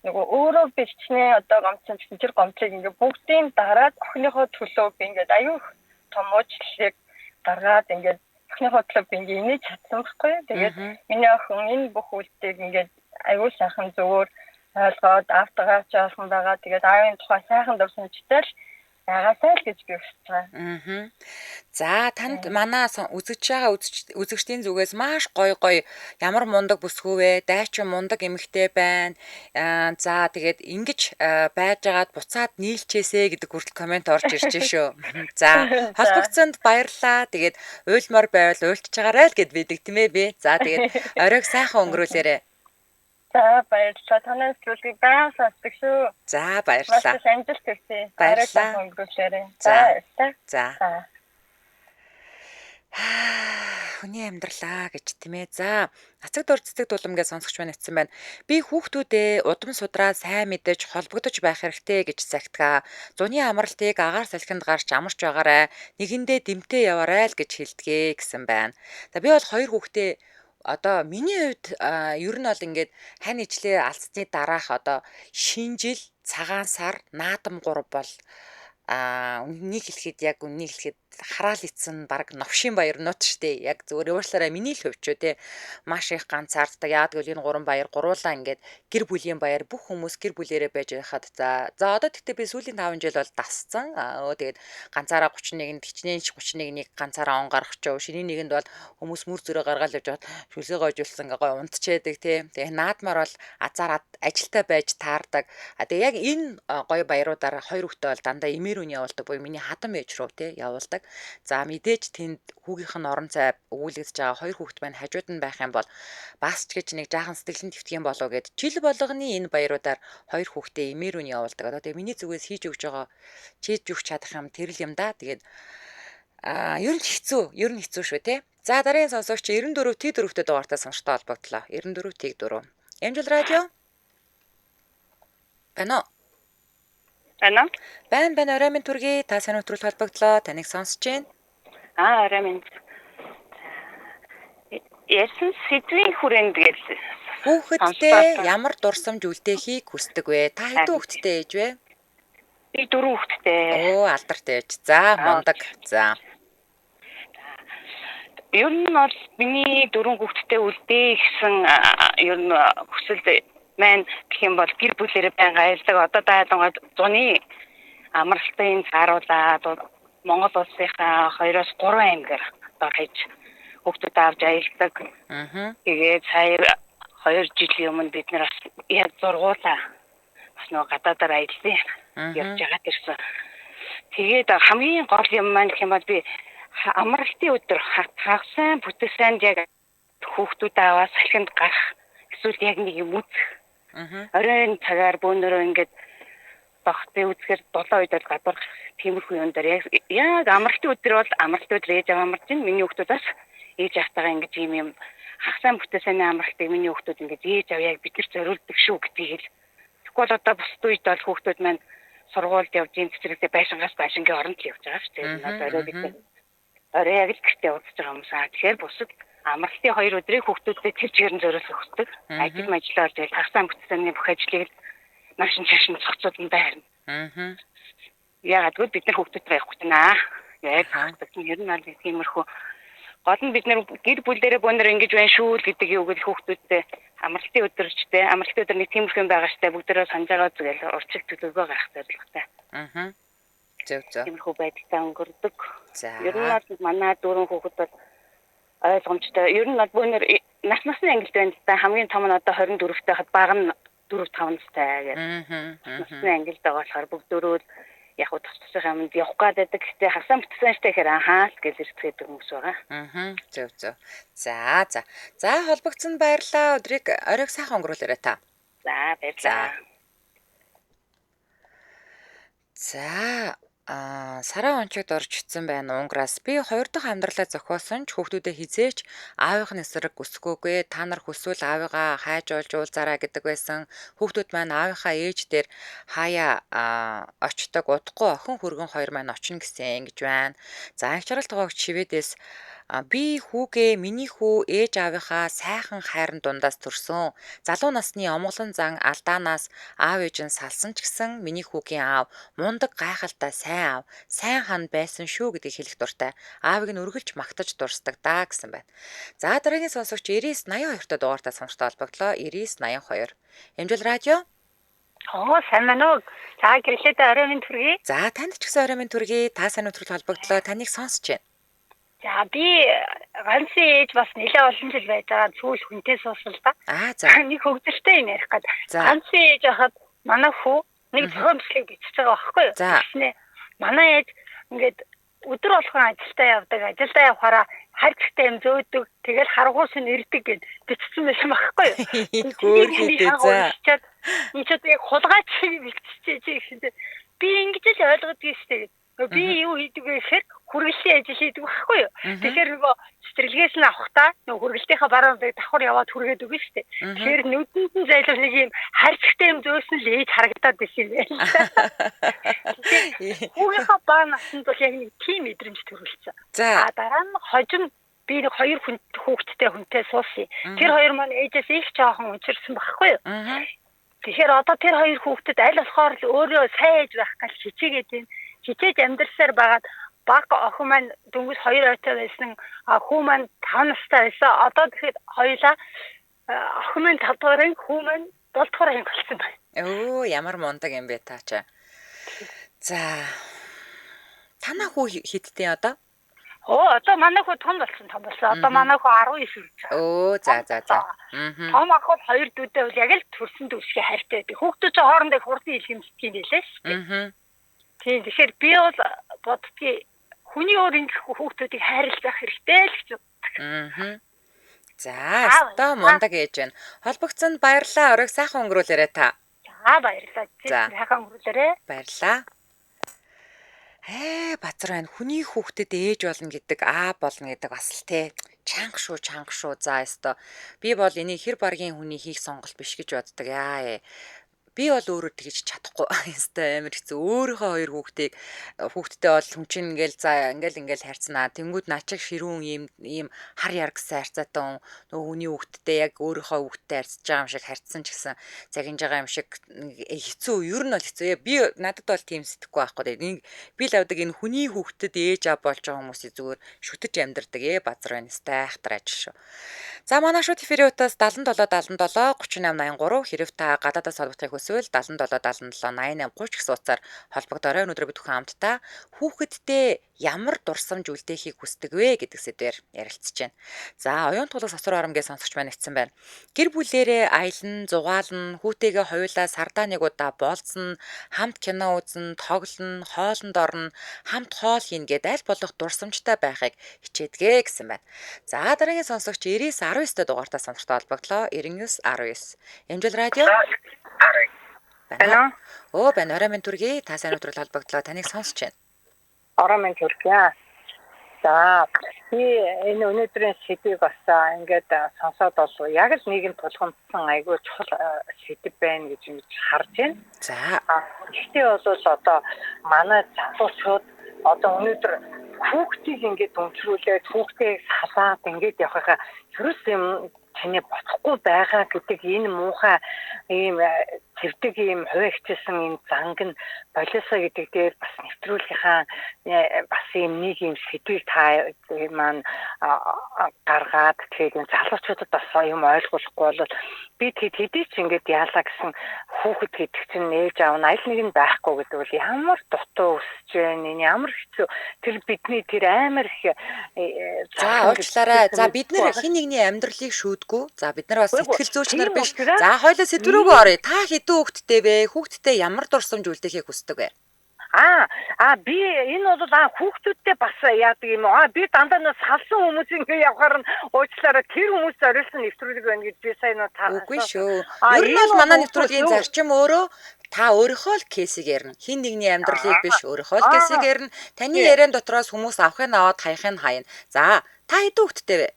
нөгөө өөрөө бичнээ одоо гомцсон гэсэн тэр гомцыг ингээд бүгдийн дараад охиныхоо төлөө би ингээд аюух том уучлалыг гаргаад ингээд охиныхоо төлөө би ингээд инээж чадсан байхгүй юу. Тэгээд миний охин энэ бүх үйлдэлийг ингээд аюул сайхан зөвөр ойлгоод автогаа жоохон байгаа. Тэгээд аавын тухай сайхан дурсамжтай л ягаасай л гэж би хүсэж байгаа. За танд манай үзэж байгаа үзэгчдийн зүгээс маш гоё ямар мундаг бүсгүй вэ? Дайчин мундаг эмэгтэй байна. За тэгээд ингэж байжгаад буцаад нийлчээсэ гэдэг хүртэл комент орж ирж шүү. За холбогцсонд баярлалаа. Тэгээд уйлмар байвал уйлчж байгаарай л гэд бидэг тийм ээ би. За тэгээд оройг сайхан өнгөрүүлээрэй. За баярлалаа. Танаас зүйлийг баян сонсдог шүү. За баярлалаа. Маш амжилт хүсье. Баярлалаа. За. Хүний амьдралаа гэж тийм ээ. За Ацаг дор цэцэг дулам гэж сонсогч маань ицсэн байна. Би хүүхдүүдээ удам судраа сайн мэдэж холбогдож байх хэрэгтэй гэж загтгаа. Зуны амралтыг агаар салхинд гарч амарч байгаарай. Нэгэндээ дэмтэй яваарай л гэж хэлдгээ гэсэн байна. За би бол хоёр хүүхдээ одоо миний хувьд ер нь бол ингээд хань ижлээ алцсны дараах одоо шинэ жил цагаан сар наадам 3 бол үнийг хэлэхэд хараал ицсэн баг новшийн баярнууд штэ яг зүгээр уушлаараа миний л хувьч те маш их ганцаарддаг яадаг бол энэ 3 баяр гуруулаа ингээд гэр бүлийн баяр бүх хүмүүс гэр бүлээрээ байж байхад за одоо тэгтээ би сүүлийн 5 жил бол дасцсан тэгээд ганцаараа 31-нд хичнээн 31-ийг ганцаараа он гаргах ч шиний нэгэнд бол хүмүүс мөр зөрөө гаргаал явж хаад шүлгээ гойжуулсан ингээ гой унтчээдэг те тэгээд наадмаар бол азаараад ажилтаа байж таардаг тэгээд яг энэ гой баяруудаар хоёр хүүхдээ бол дандаа имэрүүний явуулдаг буюу миний хадам ээж рүү те явуулдаг. За мэдээж тэнд хүүгийнх нь орон зай өгүүлэгдэж байгаа хоёр хүүхэд маань хажууд нь байх юм бол бас ч гэж нэг жаахан сэтгэлэн твтгийм болов гэд жил болгоны энэ баяруудаар хоёр хүүхдээ имэрүүний явуулдаг. Одоо тэгээ миний зүгээс хийж өгч чадах юм тэрл юм да. Тэгээд ер нь хэцүү шүү те. За дараагийн сонсогч 94 Т4-тэй дугаартай сонсогчтой холбогдлоо. 94 Т4. Амжил радио. Байна уу? Байна орой минь түргий та сайн өдрөл холбогдлоо таныг сонсож байна. Орой минь. Ясан сэдвийн хүрээнд гэж хүүхэдтэй ямар дурсамж үлдээхийг хүсдэг вэ? Та хэдэн хүүхэдтэй ээж вэ? Би 4 хүүхэдтэй. Алдартай ээж. За мундаг. За. Ер нь бол миний 4 хүүхэдтэй үлдээ гэсэн ер нь хүсэл маань гэх юм бол гэр бүлээрээ байнга аялдаг. Одоо дайдангой зуны амралтын цааруулаад Монгол улсынхаа 2-3 аймгаар одоо хийж хүүхдүүд авч аялдаг. Тэгээд сая 2 жилийн өмнө бид нар бас яг зургуулаа бас нөгөө гадаадаар аялсан явж байгаа гэсэн. Тэгээд хамгийн гол юм маань гэх юм бол би амралтын өдөр хагасан бүтэсэнд яг хүүхдүүд аваад салхинд гарах эсвэл яг нэг юм үзэх. Оройн цагаар бөөнөрөө ингээд багтээ үзэхээр 7 үед л гадуур тиймэрхүү юм дээр яг амралтын өдөр бол амралтын өдөр ээж аваа амарч ин миний хүүхдүүдээс ээж автагаа ингэж юм хагасан бүтэсэний амралтыг миний хүүхдүүд ингэж ээж аваа яг бид нар зориулдаг шүү гэдгийг л. Тэгвэл одоо бусд үед бол хүүхдүүд маань сургуульд явж ин цэцэрлэгтээ байшингаас байшингийн оронд л явж байгаа шүү дээ. Одоо орой бид орой яг л гэртээ уулзж байгаа юм саа. Тэгэхээр бусад амралтын 2 өдрийг хүүхдүүдэд тэр чигээр нь зориулсан хөсдөг. Ажил мажлаа орж хагасан бүтэсэний бүх ажлыг машин шашин цогцоод нь байрна. Яагаад гэвэл бид нар хүүхдүүдтэй явах гэнэ. Яг ер нь аль тиймэрхүү гол нь бид нар гэр бүлээрээ бөөнөр ингэж байна шүү л гэдэг юуг л хүүхдүүдтэй амралтын өдрчтэй амралтын өдөр нэг тиймэрхүү юм байгаа штэ бүгдээрээ санаж байгаа зүгэл урчил төлөвлөгөө гаргах зорилготой. Зөв. Тиймэрхүү байдалтай өнгөрдөг. Ер нь бол манай 4 хүүхэд бол ойлгомжтой. Ер нь бол бөөнөр насны ангилд байна л да. Хамгийн том нь одоо 24-тэй хад бага нь 4-5 настай гэх. Насны ангилд байгаа болохоор бүгд дөрөв яг тусах юмд явах гэдэг. Гэхдээ хасан бүтсэн штэ гэхээр ахаа л гэж иртгэдэг хүмүүс байгаа. Зөв. За холбогдсон баярлалаа. Өдрийг оройг сайхан өнгөрүүлээрэй та. За баярлалаа. За сараа онцогд орчдсан байна Унграас. Би 2 дахь амьдралаа зохиосон ч хүүхдүүдэд хизээч аавынхны эсрэг өсгөөгүй. Та нар хүсвэл аавыгаа хайж олж уулзаарай гэдэг байсан. Хүүхдүүд маань аавынхаа ээж дээр хаяа очдог. Удахгүй охин хүргэн 2 маань очно гэсэн ингэж байна. За анхчарал тоогч Шведээс би хүүгээ миний хүү ээж аавынхаа сайхан хайрын дундаас төрсөн. Залуу насны омголон зан алдаанаас аав ээж нь салсан ч гэсэн миний хүүгийн аав мундаг гайхалтай сайн аав, сайн хан байсан шүү гэдгийг хэлэх дуртай. Аавыг нь үргэлж магтаж дурсдаг даа гэсэн байна. За дараагийн сонсогч 9982-т дугаартаа сонирхтой холбогдлоо. 9982. Эмжил радио. Сайн байна уу? За гэрлээдээ орой минь төргий. За танд ч гэсэн орой минь төргий. Та сайн өдрөл холбогдлоо. Таныг сонсож байна. За би ганцын ээж бас нэлээд олон жил байж байгаа сүүл хүнтэй суусал да. За. Нэг хөвгөлтэй юм ярих гээд. Ганцын ээж хахад манай хүү нэг зохиомжлыг бичиж байгаа байхгүй юу? За. Манай ээж ингээд өдөр болгон ажилдаа явдаг. Ажилдаа явахаараа хайрцагтай юм зөөдөг. Тэгэл харгуус нь ирдэг гэд бичсэн байсан байхгүй юу? Хөөрхөдөө за. Энд ч яг хулгайч биччихээ гэсэн. Би ингэж л ойлгоод гүйстэй. Би юу хийдэг вэ гэхээр хүргэлтийн ажил хийдэг байхгүй юу. Тэгэхээр нөгөө цэцэрлэгээс нь авахтаа нөгөө хүргэлтийнхаа баруун давхар яваад хүргээд өгнө шүү дээ. Тэгэхээр нүдэнд нь зайлшгүй нэг юм харьцагтай юм зөөсөн л ээж харагдаад байсан юм байна. Хүүгийнхаа баа наснд бол яг нэг тийм мэдрэмж төрүүлсэн. За дараа нь хожим би нэг 2 хүүхэдтэй хүнтэй суусан. Тэр 2 маань ээжээс их жоохон учирсан байхгүй юу. Тэгэхээр одоо тэр 2 хүүхдэд аль болохоор л өөрөө сайн ээж байх гэж хичээгээд байна. Хичээж амьдрсаар байгаад баг охин маань дөнгөж 2 ойтой байсан. Хүү маань 5 настай байсан. Одоо тэгэхээр хоёулаа охин маань 5 дугаар, хүү маань 7 дугаар анги болсон байна. Оо ямар мундаг юм бэ та ч. За танаа хүү хиттэй одоо? Одоо манай хүү том болсон. Одоо манай хүү 19 хүрч байгаа. Оо за. Том ах бол 2 дүүдээ бол яг л төрсөн дүүсгээ хайртай байдаг. Хүүхдүүд чинь хоорондоо хурдан илгэмждэг юм байлээ шүү. Тийм тэгэхээр би бол боддгийг хүний өөр ингэх хүүхдүүдийг хайрлах байх хэрэгтэй л гэж боддог. За одоо мундаг ээж байна. Холбогдсонд баярлалаа. Оройг сайхан өнгөрүүлээрэй та. За баярлалаа. Сайхан өнгөрүүлээрэй. Баярлалаа. Бацар байна. Хүний хүүхдэд ээж болно гэдэг аа болно гэдэг бас л те. Чанга шүү. За ёстой. Би бол энийг хэр баргийн хүний хийх сонголт биш гэж боддог. Би бол өөрөө тэгж чадахгүй. Ёстой амар хэцүү. Өөрийнхөө 2 хүүхдтэй бол хүн чинь ингээл хайрцнаа. Тэнгүүд начиг ширүүн ийм хар яргсан хайрцаатай нөгөө хүний хүүхдтэй яг өөрийнхөө хүүхдтэй хайрцаж байгаа юм шиг хайрцсан ч гэсэн загинж байгаа юм шиг хэцүү. Ер нь бол хэцүү. Би надад бол тийм сэтгэхгүй байхгүй. Би л авдаг энэ хүний хүүхдэд ээж аав болж байгаа хүмүүсийг зүгээр шүтэж амьдардаг. Базар байна. Ёстой айхтар ажил шүү. За манай шууд эфирийн утаас 77 38 83 хэрэг та гадаадаас холбогдохыг эсвэл 77 77 88 30 гэсэн утсаар холбогдорой. Өнөөдөр бид бүхэн хамтдаа хүүхэдтэй ямар дурсамж үлдээхийг хүсдэг вэ гэдэг сэдвээр ярилцж байна. За, оюун тулах сосроо арамгийн сонсогч маань ицсэн байна. Гэр бүлээрээ аялна, зугаална, хүүтэйгээ хоёулаа сардаа нэг удаа болцсон, хамт кино үзнэ, тоглоно, хоолнд орно, хамт хоол хийнэ гэдээ аль болох дурсамжтай байхыг хичээдгээ гэсэн байна. За, дараагийн сонсогч 9919 дугаартаа сонирхтой холбогдлоо. 9919. Эмжил радио. Байна. Байна. Орой минь түргий. Та сайн өдрөл холбогдлоо. Таныг сонсож байна. Орой минь төргий. За, энэ өнөөдрийн сэдвийг бас ингээд сонсоод болов. Яг л нийгэм тулгамдсан айгүй чухал сэдв байна гэж харж байна. За. Гэхдээ бол одоо манай залуучууд одоо өнөөдөр хүүхдийг ингээд өмчрүүлээд хүүхдийг салаад ингээд явахаа ерөөс юм чиний боцохгүй байгаа гэдэг энэ муухай ийм цэвдэг ийм хуваагчсан энэ занг нь болиосоо гэдэг дээр бас нэвтрүүлгийнхаа бас ийм нэг ийм сэдвийг та маань гаргаад тэгээд энэ залуучуудад бас юм ойлгуулахгүй бол бид хэдий ч ингээд яалаа гэсэн хүүхэд гэдэг чинь ээж аав нь аль нэг нь байхгүй гэдэг бол ямар дутуу өсөж байна энэ ямар хэцүү тэр бидний тэр амар их за уучлаарай. За бид нэр хин нэгний амьдралыг шүүдгүү. За бид нар бас сэтгэл зүйч нар биш. За хоёлоо сэдврүүгөө оръё. Та хэдэн хүүхэдтэй вэ? Хүүхэдтэй ямар дурсамж үлдээхийг хүсдэг вэ? Би энэ бол хүүхдүүдтэй бас яадаг юм уу? Би дандаа нэг салсан хүмүүс ингээ явахаар нь уучлаарай тэр хүмүүс зориулсан нэвтрүүлэг байна гэж би сайн та. Үгүй шүү. Ер нь бол манай нэвтрүүлгийн зарчим өөрөө та өөрийнхөө л кейсийг ярина. Хин нэгний амьдралыг биш өөрийнхөө л кейсийг ярина. Таны яриан дотроос хүмүүс авахын аваад хаяхын хаяна. За, та хэдэн хүүхэдтэй вэ?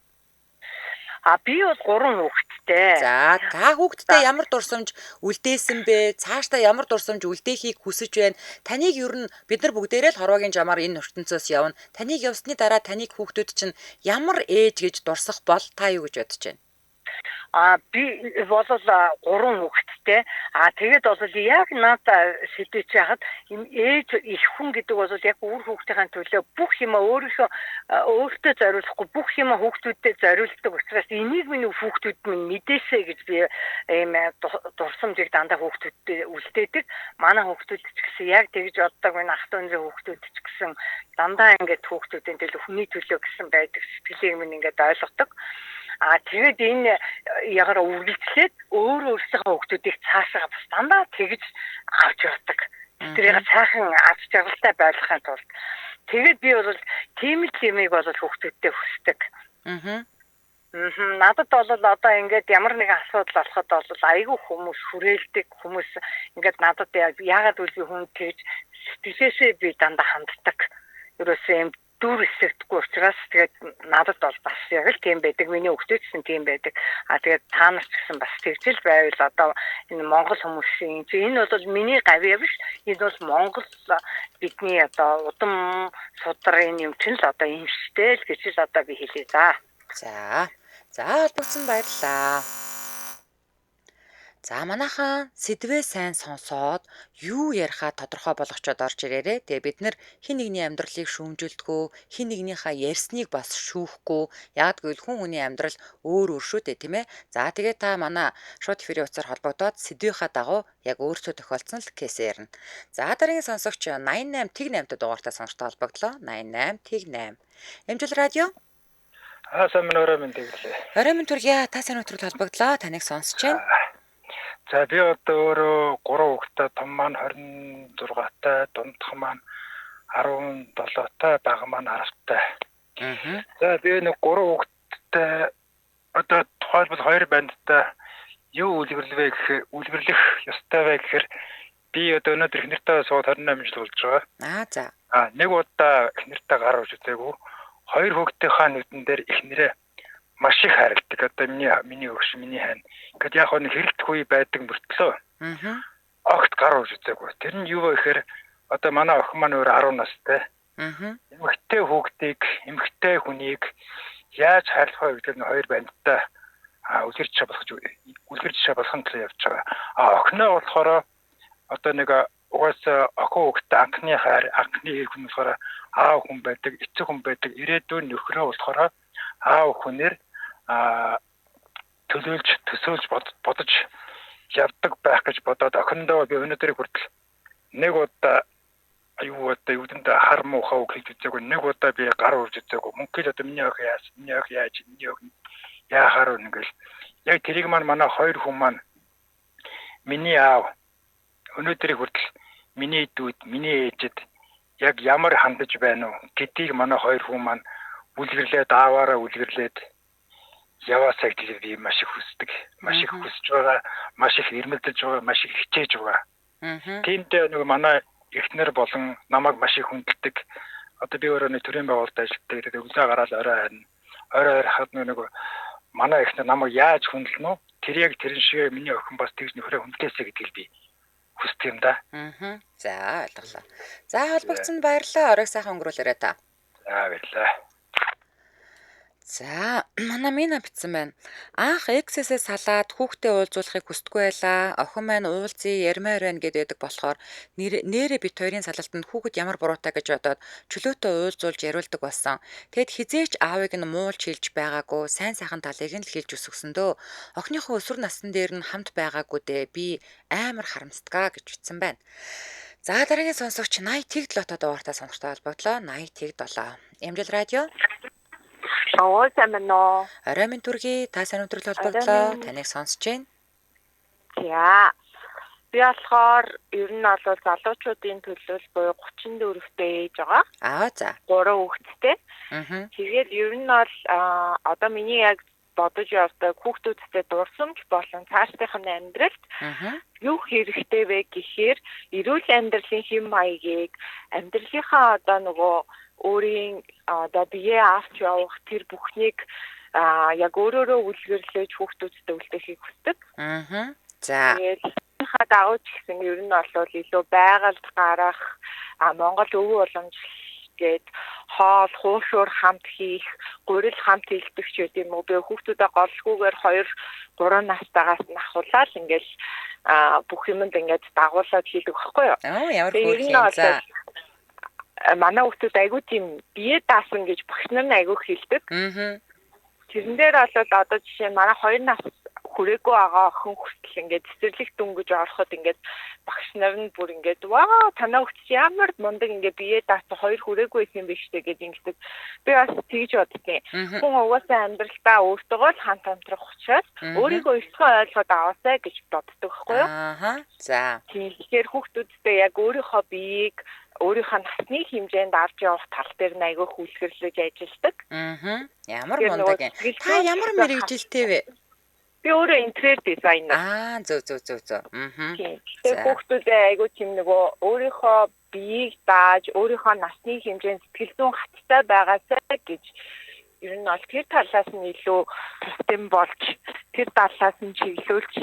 Би бол 3 хүүхэдтэй. За, та хүүхэдтэй ямар дурсамж үлдээсэн бэ? Цаашдаа ямар дурсамж үлдээхийг хүсэж байна? Таныг ер нь бид нар бүгдээрээ л хорвогийн жамаар энэ ертөнцөөс явна. Таныг явсны дараа таныг хүүхдүүд чинь ямар ээж гэж дурсах бол та юу гэж бодож байна? Би бол 3 хүүхэдтэй. Тэгээд бол яг надад сэдвэж яхад ээж их хүн гэдэг бол яг үр хүүхдийн төлөө бүх юм өөртөө зориулахгүй бүх юм хүүхдүүдэд зориулдаг учраас энийг минь хүүхдүүд минь мэдээсэй гэж би ийм дурсамжийг дандаа хүүхдүүдэд үлдээдэг. Манай хүүхдүүд ч гэсэн яг тэгж боддог минь ах トゥ нэрийн хүүхдүүд ч гэсэн дандаа ингээд хүүхдүүдийн төлөө хүний төлөө гэсэн байдаг сэтгэлийг минь ингээд ойлгодог. Тэгээд энэ ягаар үргэлжлээд өөрөөсөө хүүхдүүдийг цаашаа бас дандаа тэгж авч явдаг. Тэрийг цаахан аз жаргалтай байлгахын тулд тэгээд би бол тийм л юмыг бол хүүхдүүдтэй хүсдэг. Надад бол одоо ингээд ямар нэгэн асуудал болоход бол айгүй хүмүүс хүрээлдэг хүмүүс ингээд надад яагаад үл би хүн тэгж сэтгэлээсээ би дандаа ханддаг. Ерөөсөө юм дүр эсэгдэхгүй учраас тэгээд надад бол бас яг л тийм байдаг. Миний хүүхдүүд ч тийм байдаг. Тэгээд та нар ч гэсэн бас тэгжэл байвал одоо энэ Монгол хүмүүсийн энэ бол миний гавьяа биш. Энэ бол Монгол бидний одоо удам судрын юм чинь л одоо юм штэй л гэж л одоо би хэлье за. За холбогдсон баярлалаа. За манайхан сэдвээ сайн сонсоод юу ярихаа тодорхой болгочоод орж ирээрээ. Тэгээ бид нар хин нэгний амьдралыг шүүмжилдэггүй, хин нэгнийхээ ярьсныг бас шүүхгүй. Яг гэвэл хүн хүний амьдрал өөр шүү дээ, тийм ээ. За тэгээ та манай шууд эфирийн утсаар холбогдоод сэдвийнхаа дагуу яг өөрсдөө тохиолдсон л кейс ярина. За дараагийн сонсогч 88 тэг 8 дугаартаа сонирхтой холбогдлоо. 88 тэг 8. Эмжил радио. Сайн орой минь тэгэлээ. Орой минь түргий. Та сайн өдрөд холбогдлоо. Таныг сонсож байна. За би одоо өөрөө 3 хүүхэдтэй, том маань 26-тай, дундх маань 17-тай, бага маань 10-тай. За би нэг 3 хүүхэдтэй одоо тухайлбал 2 бандтай юу үлгэрлэх ёстой вэ гэхээр би одоо өнөөдөр эхнэртэй сууд 28 жил болж байгаа. За. Нэг удаа эхнэртэй гар ууж үзээгүй. 2 хүүхдийнхаа нүдэн дээр эхнэрээ маш их харилдаг. Одоо миний өгш, миний хань. Ингээд яг нэг хэрэлдэх үе байдаг мөртлөө. Огт гар ууж үзээгүй. Тэр нь юу вэ гэхээр одоо манай охин маань өөр 10 настай. Эмэгтэй хүүхдийг, эмэгтэй хүнийг яаж харьлах вэ гэдэг нь 2 бандтай үлгэр жишээ болгох нь явж байгаа. Охиноо болохоор одоо нэг угаасаа охин хүүхдтэй анхны хэрэг хүн болохоор аав хүн байдаг, эцэг хүн байдаг, ирээдүйн нөхрөө болохоор аав хүнээр төсөөлж бодож явдаг байх гэж бодоод охиндоо би өнөөдрийг хүртэл нэг удаа юу юудэнд хар муухай үг хэлж үзээгүй, нэг удаа би гар урж үзээгүй. Мөнхөл одоо миний ох яаж, миний ох яахаар ингээл яг тэрийг манай хоёр хүн маань миний аав өнөөдрийг хүртэл миний дүүд, миний ээжэд яг ямар хандаж байна уу гэдгийг манай хоёр хүн маань үлгэрлээд ааваараа үлгэрлээд яваасаа гэж би маш их хүсдэг. Маш их хүсэж байгаа, маш их ирмэлдэж байгаа, маш их хичээж байгаа. Тиймдээ нэг манай эхнэр болон намайг маш их хүндэлдэг. Одоо би өөрөө нэг төрийн байгууллагад ажилладаг. Тэгээд өглөө гараад орой харна. Орой харахад нэг манай эхнэр намайг яаж хүндэлнэ үү? Тэр яг тэрэн шиг миний охин бас тэгж нөхрөө хүндэлээсэ гэдгийг би хүсдэг юм да. За ойлголоо. За холбогдсон баярлалаа. Оройг сайхан өнгөрүүлээрэй та. За баярлалаа. За манай Мина бичсэн байна. Анх X-ээс салаад хүүхдээ уулзуулахыг хүсдэггүй байлаа. Охин маань уулзъя, ярмаар байна гэдэг болохоор нэрээ бит хоёрын салалтанд хүүхэд ямар буруутай гэж бодоод чөлөөтэй уулзуулж яриулдаг болсон. Тэгэд хизээч аавыг нь муулж хэлж байгаагүй, сайн сайхан талыг нь л хэлж өсгсөн дөө. Охиныхоо өсвөр насны дээр нь хамт байгаагүй дээ. Би амар харамсдгаа гэж бичсэн байна. За дараагийн сонсогч 80 Тэг 7 дугаартай сонирхтой холбогдлоо. 80 Тэг 7. Эмжил радио. Oo самно. Орой минь түргий та сайн өдрөл холбогдлоо. Таныг сонсож байна. За. Би болохоор ер нь бол залуучуудын төлөөл буюу 34-тэй ээж байгаа. За. 3 хүүхэдтэй. Тэгээд ер нь бол одоо миний яг бодож явдаг хүүхдүүдтэй дурсамж болон цаашдынх нь амьдралд юу хэрэгтэй вэ гэхээр эрүүл амьдралын хэм маягийг амьдралынхаа одоо нөгөө өөрийн одоо бие авч явах тэр бүхнийг яг өөрөөрөө үлгэрлэж хүүхдүүдтэй үлдэхийг хүсдэг. За. Тэгээд дагууч гэсэн ер нь бол илүү байгальд гарах Монгол өвөө уламж гээд хоол хуушуур хамт хийх, гурил хамт хийлдэг ч гэдэм үү. Би хүүхдүүдээ голгүйгээр 2-3 настайгаас нь ахуулаад ингээл бүх юмд ингээд дагуулад хийдэг байхгүй юу? Ямар хөөрхөн. За. Манай хүүхдүүд айгүй тийм бие даасан гэж багш нар нь айгүй хэлдэг. Тэрэн дээр бол одоо жишээ нь манай 2 нас хүрээгүй байгаа охин хүртэл ингээд цэцэрлэг дүнгэж ороход ингээд багш нар нь бүр ингээд ваа танаа хүүхд ямар мундаг ингээд бие даасан 2 хүрээгүй юм биш үү гэж ингэдэг. Би бас тэгж боддیں۔ Хүн угаасаа амьдралдаа өөртөөгөө л хамт амьдрах учраас өөрийгөө өсгөө ойлгоод аваасай гэж боддог байхгүй юу? За. Тэгэхээр хүүхдүүдтэй яг өөрийнхөө биеийг өөрийнхөө насны хэмжээнд авч явах тал дээр айгүй хүлгэрлэж ажилладаг. Ямар мундаг юм. Та ямар мэрэгжилтэй вэ? Би өөрөө интерьер дизайнер. Зөв. Тэгэхээр хүүхдүүдээ айгүй тийм нөгөө өөрийнхөө биеийг дааж, өөрийнхөө насны хэмжээнд сэтгэл зүйн хаттай байгаасай гэж ер нь бол тэр талаас нь илүү систем болж, тэр талаас нь чиглүүлж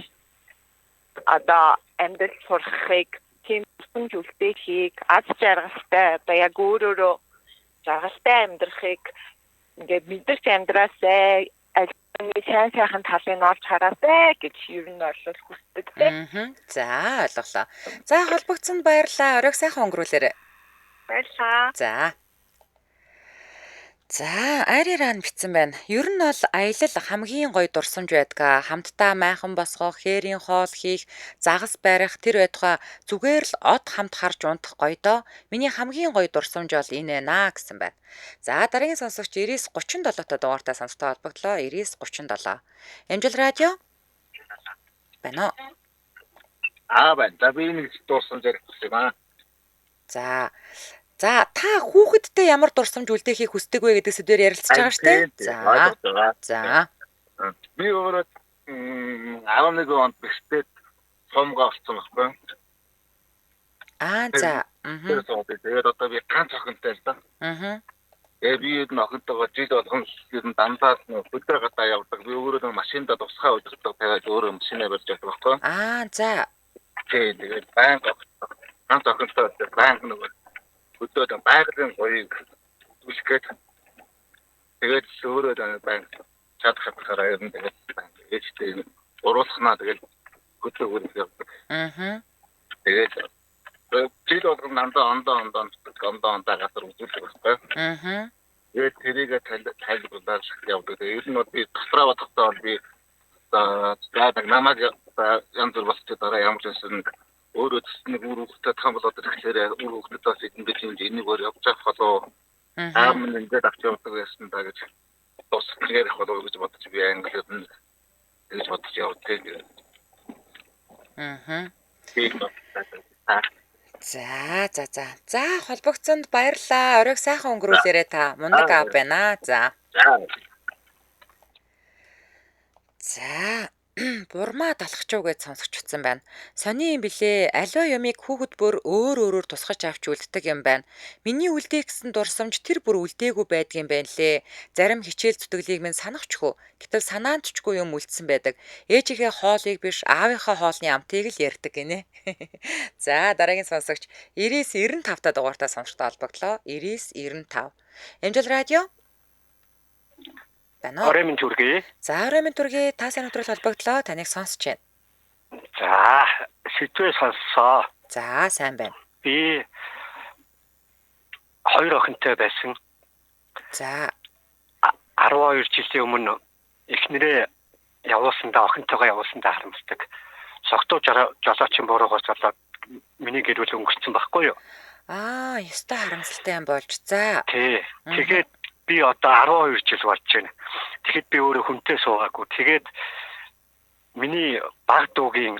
одоо амьдрал сурахыг тийм зүйлтэйхийг аз жаргалтай одоо яг өөрөөрөө жаргалтай амьдрахыг ингээд мэдэрч амьдраасай сайн сайхан талыг олж хараасай гэж ер нь бол хүсдэг тийм. За ойлголоо. За холбогдсонд баярлалаа. Оройг сайхан өнгөрүүлээрэй. Баярлалаа. За, Ариран бичсэн байна. Ер нь бол аялал хамгийн гоё дурсамж байдаг. Хамтдаа майхан босгох, хээрийн хоол хийх, загас барих тэр байтугай зүгээр л од хамт харж унтах гоё доо. Миний хамгийн гоё дурсамж бол энэ наа гэсэн байна. За, дараагийн сонсогч 9037 дугаартай сонсогтой холбогдлоо. 9037. Эмжил радио. Байна уу? Байна. За би нэг дурсамж ярих юм аа. За та хүүхэдтэй ямар дурсамж үлдээхийг хүсдэг вэ гэдэг сэдвээр ярилцж байгаа шүү дээ. За. Би өөрөө 11 онд бэхтэй цомгоо олцсон байхгүй. За. Тэгээд одоо би ганц охинтой л да. Тэгээд би энэ охинтойгоо жил болгон ер нь дандаа өдөр гадаа явдаг. Би өөрөө машиндаа тусгай удирдах тавиад өөрөө машинаа барьж явдаг байхгүй. За. Тэгээд банк ганц охинтой банк нөгөө өдөөд байгалийн гоёг түлхгээд тэгээд өөрөө банк чадах хараа ер нь тэгээд ээжтэй уруулахнаа тэгээд хөдөө үргэлж явдаг. Тэгээд жил болгон ондоо гасар үзүүлдэг байхгүй. Тэгээд тэрийг тайлбарлаж явдаг. Ер нь би дотроо бодохдоо би намайг одоо янз бүр болчих дараа ямар ч нэг өөрөө нэг үр хөвгтэй тахсан бол одоо тэгэхээр үр хөвгтэй бас эдэн бид юм энийг өөр явж авах болоо аав минь ингээд авч явдаг байсан да гэж тус тэгээд авах болоо гэж бодож би англиуд нь тэгж бодож явдаг. За холбогцсонд баярлалаа. Оройг сайхан өнгөрүүлээрэй та. Мундаг аав байна. За. Бурмаа талхчуу гэж сонсогч утсан байна. Сони юм билээ. Аливаа юмыг хүүхэд бүр өөрөөр тусгаж авч үлддэг юм байна. Миний үлдээх гэсэн дурсамж тэр бүр үлдээгүй байдгийн байна лээ. Зарим хичээл зүтгэлийг минь санахчгүй. Гэтэл санаандчгүй юм үлдсэн байдаг. Ээжийнхээ хоолыг биш, аавынхаа хоолны амтыг л ярьдаг гинэ. За, дараагийн сонсогч 9995 та дугаартаа сонсогтой холбогдлоо. 9995. Эмжил радио. Орой минь түргий. За, орой минь түргий. Та сайн өдрөл холбогдлоо. Таныг сонсож байна. За, сэдвээ сонссоо. За, сайн байна. Би 2 охинтой байсан. За. 12 жилийн өмнө эхнэрээ явуулсандаа охинтойгоо явуулсандаа харамсдаг. Согтуу жолоочин бууруугаас болоод миний гэр бүл өнгөрцөн байхгүй юу? Ёстой харамсалтай юм болж. За. Тэгээд би одоо 12 жил болж байна. Тэгэхэд би өөрөө хүнтэй суугаагүй. Тэгээд миний баг дүүгийн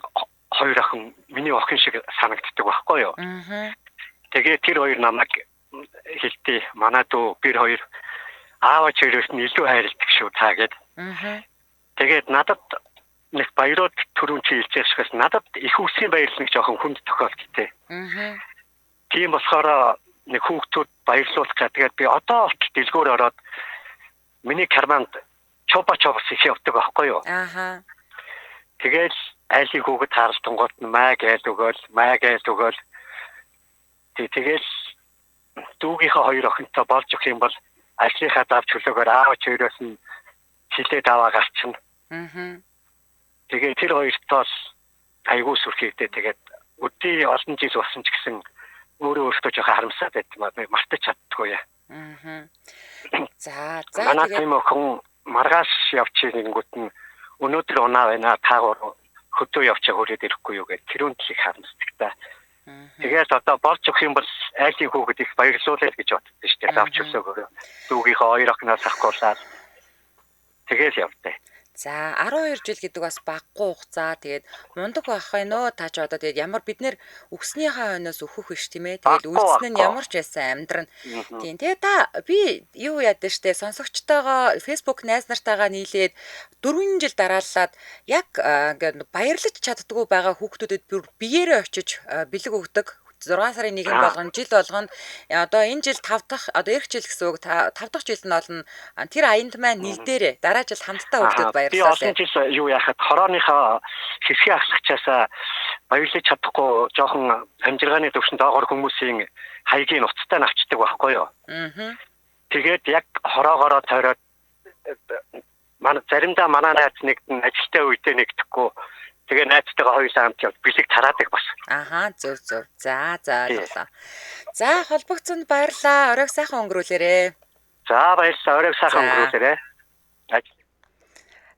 2 охин миний охин шиг санагддаг байхгүй юу? Тэгээд тэр хоёр намайг хэлтий. Манай дүү бэр хоёр аавч хоёроос нь илүү хайрладаг шүү та гэд. Тэгээд надад нэг баярууд түрүүн чи хэлжээс надад их үсгийн баярлал нэг жоохон хүнд тохиолдолтой. Тийм болохоор нэг хүүхдүүд баярлуулах гэдэг би одоо болт дэлгүүр ороод миний карманд чоба их явдаг байхгүй юу? Тэгэл айлын хүүхэд харалтангууд нь маа гээл өгөөл. Тэгэл дүүгийнхаа 2 охинтой болж өгөх юм бол ажлынхаа давж хөлөөгөр аавч хоёроос нь хилээд аваа гарчихна. Тэгээд тэр хоёртоо айгуу сүрхийдээ тэгээд өдөө олон жил болсон ч гэсэн өөртөө жоохон харамсаад байт мартаж чаддгүй. За манай тийм охин маргааш явчих нэггүүт нь өнөөдөр унаа байна таагаар хөдөө явчих хөрөөд ирэхгүй юу гэж тэрүүн талыг харамсдаг та. Тэгээд одоо болж өгөх юм бол айлын хүүхэд их баярлуулъя гэж боддог шүү дээ. Давч өсөөгөө дүүгийнхээ 2 охиноос авахгүйсаад тэгээд явдаа. За 12 жил гэдэг бас баггүй хугацаа. Тэгээд мундаг байх нөө та ч одоо тэгээд ямар бид нэр өгснийхаа хойноос өөхөх биш тийм ээ. Тэгээд үлдсэн нь ямар ч байсан амьдран. Тийм. Тэгээд та би юу яадаг штэ сонсогчтойгоо Facebook найз нартайгаа нийлээд 4 жил дарааллаад яг ингээд баярлаж чаддгүй байгаа хүүхдүүдэд биеэрээ очиж бэлэг өгдөг. 6 сарын 1 болгон жил болгоно одоо энэ жил 5 дахь одоо эх жил гэсэн үг 5 дахь жил нь болно тэр аянд маань нийлдээрээ дараа жил хамтдаа хүүхдүүд баярлалаа. Би олон жил юу яхад хорооныхоо хэсгийн ахлагчаасаа баярлаж чадахгүй жоохон амжиргааны төвшин доогоор хүмүүсийн хаягийн уцтай навчдаг байхгүй юу? Тэгээд яг хороогоороо тойроод заримдаа манай найз нэгт нь ажилтаа үедээ нэгдэхгүй тэгээ найзтайгаа хоёулаа хамт явж бэлэг тараадаг бас. Зөв. За ойлголоо. За холбогцсонд баярлалаа. Оройг сайхан өнгөрүүлээрэй. За баярлалаа. Оройг сайхан өнгөрүүлээрэй.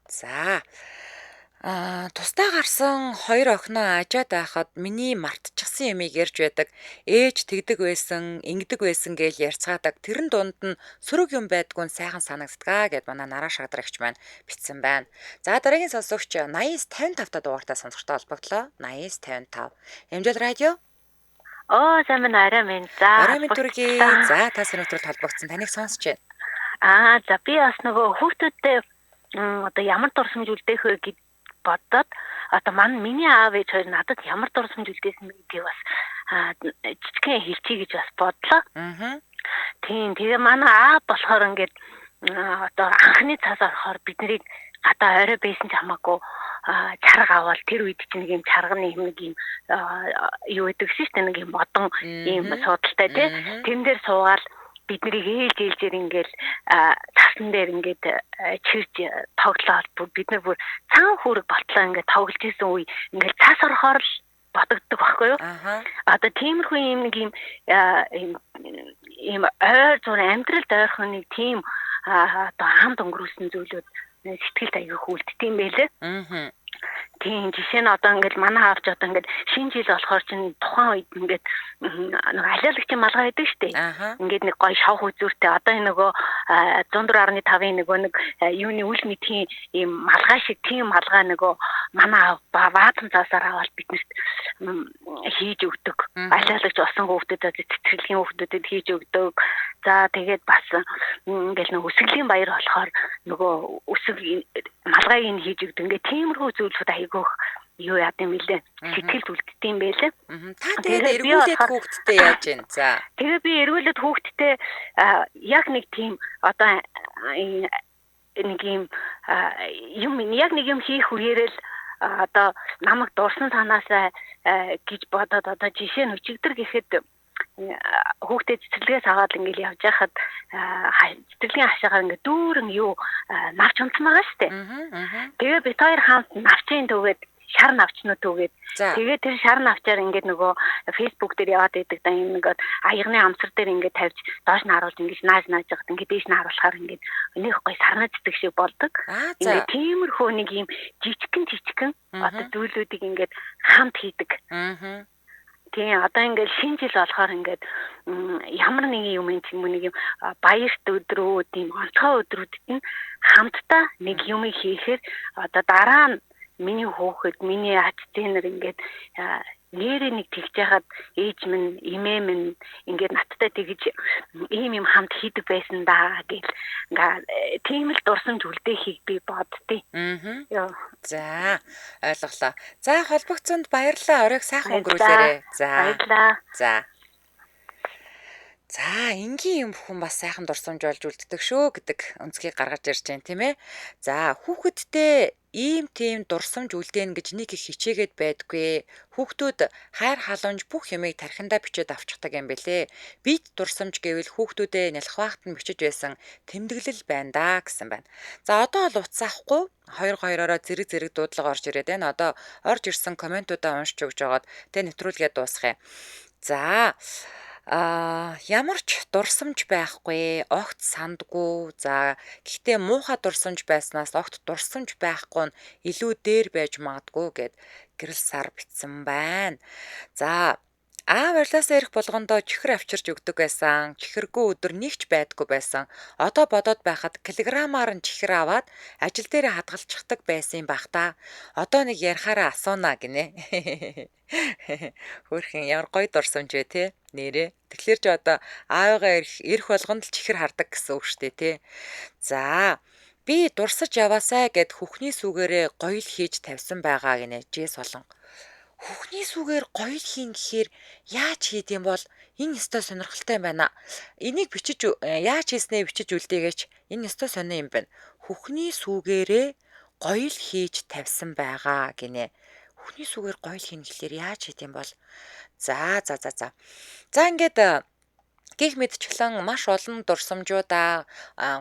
За. Тусдаа гарсан 2 охиноо ажаад байхад миний мартчихсан юмыг ярьж байдаг. Ээж тэгдэг байсан, ингэдэг байсан гэж ярьцгаадаг. Тэрэн дунд нь сөрөг юм байдгүй сайхан санагддгаа гэд манай нараа шагдрагч маань бичсэн байна. За дараагийн сонсогч 8955 та дугаартаа сонсогчтой холбогдлоо. 8955. Эмжил радио. Сайн байна арай минь. За. Арай минь түргий. За та сайн өдрөд холбогдсон. Таныг сонсож байна. За би бас нөгөө хүүхдүүдтэй одоо ямар дурсамж үлдээх вэ гэж бодоод одоо миний аав ээж хоёр надад ямар дурсамж үлдээсэн бэ бас жижигхэн хэлчихье гэж бас бодлоо. Тийм тэгээ манай аав болохоор ингээд одоо анхны цаас орохоор биднийг гадаа орой байсан ч хамаагүй чарга аваад тэр үед чинь нэг юм чарганы нэг юм юу гэдэг шүү дээ нэг юм модон юм судалтай тий тэн дээр суугаад биднийг ээлжээр ингээл цасан дээр ингээд чирж тоглоод бид нар бүр цаан хүүрэг батлаа ингээд тоглож исэн үе ингээд цаас орохоор л бодогддог байхгүй юу? Одоо тиймэрхүү юм нэг юм ойр зур амьдралд ойрхон нэг тийм одоо хамт өнгөрүүлсэн зүйлүүд сэтгэлд аягүй хүлддэм байлээ. Тийм жишээ нь одоо ингээд манай авч одоо ингээд шинэ жил болохоор чинь тухайн үед ингээд нэг алиалагчийн малгай байдаг шүү дээ. Ингээд нэг гоё шавх үзүүртэй одоо энэ нөгөө 104.5-ын нөгөө нэг юуны үл мэдхийн ийм малгай шиг тийм малгай нөгөө манай ваатан цаасаар аваад биднэрт хийж өгдөг. Алиалагч болсон хүүхдүүдэд цэцэрлэгийн хүүхдүүдэд хийж өгдөг. За тэгээд бас ингээд нэг үсгэлийн баяр болохоор нөгөө үсэг малгайг нь хийж өгдөг. Ингээд тиймэрхүү зүйлүүд айгүйх юу яа гэм билээ. Сэтгэл үлддэм байлээ. Та тэгээд эргүүлээд хүүхдтэй яаж вэ? За. Тэгээ би эргүүлээд хүүхдтэй яг нэг тийм одоо нэг юм яг нэг юм хийх үеэрэл одоо намайг дурсан танаасаа гэж бодоод одоо жишээ нь өчигдөр гэхэд хүүхдээ цэцэрлэгээс аваад ингээл явж байхад цэцэрлэгийн хашаагаар ингээд дүүрэн юу навч унтсан байгаа шүү дээ. Тэгээ бид хоёр хамт навчийн төвгээд шар навчнууд төгөөд тэгээд тэр шар навчаар ингээд нөгөө фейсбુક дээр яваад байдаг да юм ингээд аягны амсар дээр ингээд тавьж доош нь харуулж ингээд нааж яхад ингээд дээш нь харуулахаар ингээд нэг гой сарнаа цэцэг шиг болдог. Ингээд тиймэрхүү нэг юм жижигхэн одоо зүйлүүдийг ингээд хамт хийдэг. Тийм одоо ингээд шинэ жил болохоор ингээд ямар нэгэн юм нэг юм баярт өдрүүд тийм онцгой өдрүүдэд нь хамтдаа нэг юм хийхээр одоо дараа нь миний хүүхэд миний ач зээнэр ингээд нэрээ нэг тэгж яхад ээж минь эмээ минь ингээд надтай тэгж ийм юм хамт хийдэг байсан даа гэл ингээ тийм л дурсамж үлдэхийг би боддتي. За ойлголоо. За холбогцонд баярлалаа. Оройг сайхан өнгөрүүлээрэй. За. Баярлалаа. За. За энгийн юм бүхэн бас сайхан дурсамж болж үлддэг шүү гэдэг өнцгийг гаргаж ирж байна тийм ээ. За хүүхэдтэй ийм тийм дурсамж үлдээн гэж нэг их хичээгээд байдгүй. Хүүхдүүд хайр халамж бүх юмыг тархиндаа бичээд авчихдаг юм бэлээ. Бид дурсамж гэвэл хүүхдүүдэд нялх багт нь бичиж байсан тэмдэглэл байна да гэсэн байна. За одоо бол уцаахгүй 2-2-ороо зэрэг дуудлага орж ирээд байна. Одоо орж ирсэн комментуудаа уншиж өгж байгаад тэ нэвтрүүлгээ дуусгая. За ямар ч дурсамж байхгүй, огт сандгүй. За гэхдээ муухай дурсамж байснаас огт дурсамж байхгүй нь илүү дээр байж магадгүй гэд гэрэл сар битсэн байна. За аварлаасаа ирэх болгондоо чихэр авчирч өгдөг байсан. Чихэргүй өдөр нэгч байдгүй байсан. Одоо бодоод байхад килограммаар нь чихэр аваад ажил дээрээ хадгалчихдаг байсан юм бах та. Одоо нэг ярихаараа асууна гинэ. Хөрхэн ямар гоё дурсамж вэ те нэрээ. Тэгэхээр ч одоо аавыгаа ирэх болгонд л чихэр хардаг гэсэн үг штэ те. За би дурсаж яваасай гэд хүүхний сүгээрээ гоё л хийж тавьсан байгаа гинэ. Жээс болон хүүхний сүгээр гоё л хийн гэхээр яаж хийд юм бол энэ өстой сонирхолтой байна. Энийг бичиж яаж хийснээ бичиж үлдээгээч. Энэ өстой сонио юм байна. Хүүхний сүгээрээ гоё л хийж тавьсан байгаа гинэ. Хүүхний сүгээр гоё л хийн гэхээр яаж хийд юм бол за ингээд гих мэдчлэн маш олон дурсамжуудаа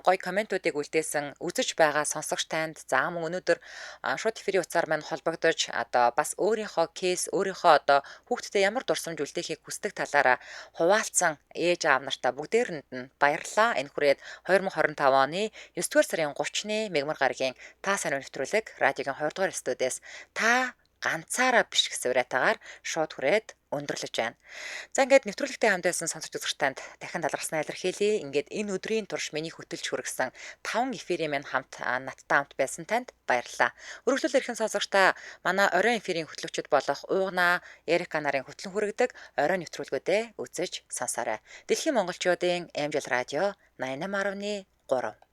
гоё комментуудыг үлдээсэн үзэж байгаа сонсогч танд за мөн өнөөдөр шууд эфирийн утсаар маань холбогдож одоо бас өөрийнхөө кейс өөрийнхөө одоо хүүхдтэй ямар дурсамж үлдээхийг хүсдэг талаараа хуваалцсан ээж аав нартаа бүгдээрэнд нь баярлалаа. Энэ хүрээд 2025 оны 9-р сарын 30-ны мегмар гарагийн та сайн нэвтрүүлэг радиогийн 2 дугаар студиэс та ганцаараа биш гэсэн уриатаагаар шууд хүрээд өндөрлөж байна. За ингээд нэвтрүүлэгтэй хамт байсан сонсогч үзэгч танд дахин талархснаа илэрхийлье. Ингээд энэ өдрийн турш миний хөтөлж хүргэсэн 5 эфирийн минь хамт надтай хамт байсан танд баярлалаа. Өргөжлөл эрхэн сонсогчдаа манай оройн эфирийн хөтлөгчд болох Уугнаа, Эрика нарын хөтлөн хүргэдэг оройн нэвтрүүлгүүдээ үзэж сонсоорой. Дэлхийн монголчуудын MJL радио 88.3